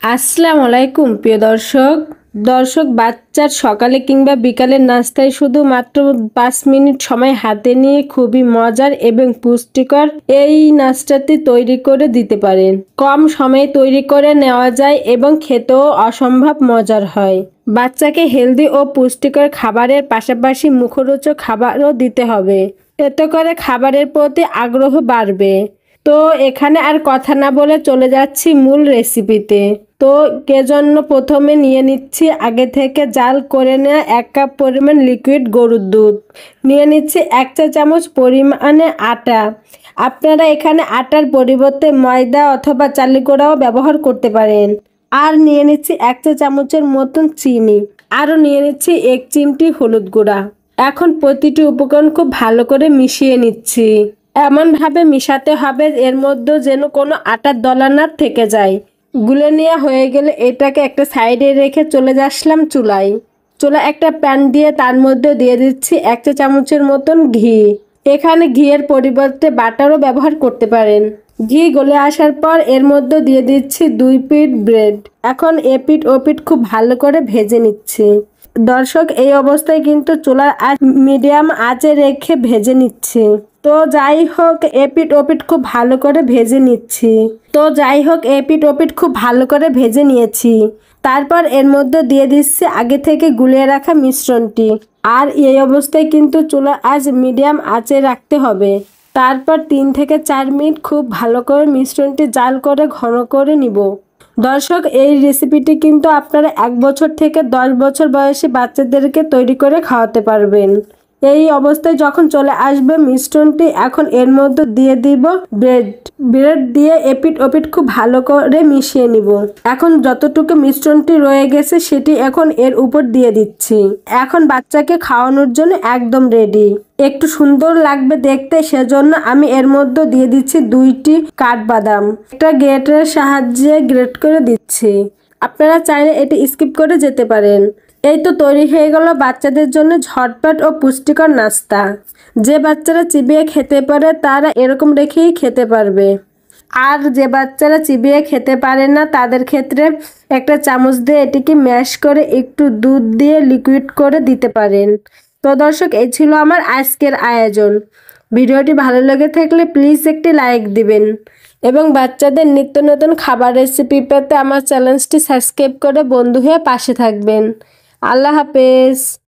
আসসালামু আলাইকুম প্রিয় দর্শক বাচ্চার সকালে কিংবা বিকালের নাস্তায় শুধু মাত্র 5 মিনিট সময় হাতে নিয়ে খুবই মজার এবং পুষ্টিকর এই নাস্তাটি তৈরি করে দিতে পারেন। কম সময়ে তৈরি করে নেওয়া যায় এবং খেতেও অসম্ভব মজার হয়। বাচ্চাকে হেলদি ও পুষ্টিকর খাবারের পাশাপাশি মুখরোচক খাবারও দিতে হবে, এতে করে খাবারের প্রতি আগ্রহ বাড়বে। তো এখানে আর কথা না বলে চলে যাচ্ছি মূল রেসিপিতে। তো এজন্য প্রথমে নিয়ে নিচ্ছি আগে থেকে জাল করে নেওয়া 1 কাপ পরিমাণ লিকুইড গরুর দুধ, নিয়ে নিচ্ছি 1 চা চামচ পরিমাণে আটা। আপনারা এখানে আটার পরিবর্তে ময়দা অথবা চালের গুঁড়াও ব্যবহার করতে পারেন। আর নিয়ে নিচ্ছি 1 চা চামচের মতন চিনি, আরও নিয়ে নিচ্ছি 1 চিমটি হলুদ গুঁড়া। এখন প্রতিটি উপকরণ খুব ভালো করে মিশিয়ে নিচ্ছি। এমনভাবে মিশাতে হবে এর মধ্যে যেন কোনো আটার দলা না থেকে যায়। গুলে নেওয়া হয়ে গেলে এটাকে একটা সাইডে রেখে চলে আসলাম চুলায় একটা প্যান দিয়ে তার মধ্যে দিয়ে দিচ্ছি 1 চা চামচের মতন ঘি। এখানে ঘিয়ের পরিবর্তে বাটারও ব্যবহার করতে পারেন। ঘি গলে আসার পর এর মধ্যে দিয়ে দিচ্ছি 2 পিট ব্রেড। এখন এপিট ওপিট খুব ভালো করে ভেজে নিচ্ছি। দর্শক এই অবস্থায় কিন্তু চুলার আঁচ মিডিয়াম আঁচে রেখে ভেজে নিচ্ছি। তো যাই হোক এপিট ওপিট খুব ভালো করে ভেজে নিয়েছি। তারপর এর মধ্যে দিয়ে দিচ্ছি আগে থেকে গুলিয়ে রাখা মিশ্রণটি। আর এই অবস্থায় কিন্তু চুলার আঁচ মিডিয়াম আঁচে রাখতে হবে। তারপর 3 থেকে 4 মিনিট খুব ভালো করে মিশ্রণটি জাল করে ঘন করে নিব। দর্শক এই রেসিপিটি কিন্তু আপনারা 1 বছর থেকে 10 বছর বয়সী বাচ্চাদেরকে তৈরি করে খাওয়াতে পারবেন। এই অবস্থায় যখন চলে আসবে মিশ্রণটি, এখন এর মধ্যে দিয়ে দিব ব্রেড দিয়ে এপিট ওপিট খুব ভালো করে মিশিয়ে নিব। এখন যতটুকু মিশ্রণটি রয়ে গেছে সেটি এখন এর উপর দিয়ে দিচ্ছি। এখন বাচ্চাকে খাওয়ানোর জন্য একদম রেডি। একটু সুন্দর লাগবে দেখতে, সেজন্য আমি এর মধ্যে দিয়ে দিচ্ছি 2টি কাঠবাদাম। একটা গ্রেটারের সাহায্যে গ্রেট করে দিচ্ছি। আপনারা চাইলে এটি স্কিপ করে যেতে পারেন। এই তো তৈরি হয়ে গেল বাচ্চাদের জন্য ঝটপট ও পুষ্টিকর নাস্তা। যে বাচ্চারা চিবিয়ে খেতে পারে তারা এরকম রেখেই খেতে পারবে। আর যে বাচ্চারা চিবিয়ে খেতে পারে না তাদের ক্ষেত্রে একটা চামচ দিয়ে এটিকে ম্যাশ করে একটু দুধ দিয়ে লিকুইড করে দিতে পারেন। তো দর্শক এই ছিল আমার আজকের আয়োজন। ভিডিওটি ভালো লেগে থাকলে প্লিজ একটি লাইক দিবেন এবং বাচ্চাদের নিত্য নতুন খাবার রেসিপি পেতে আমার চ্যানেলটি সাবস্ক্রাইব করে বন্ধু হয়ে পাশে থাকবেন। আল্লাহ হাফেজ।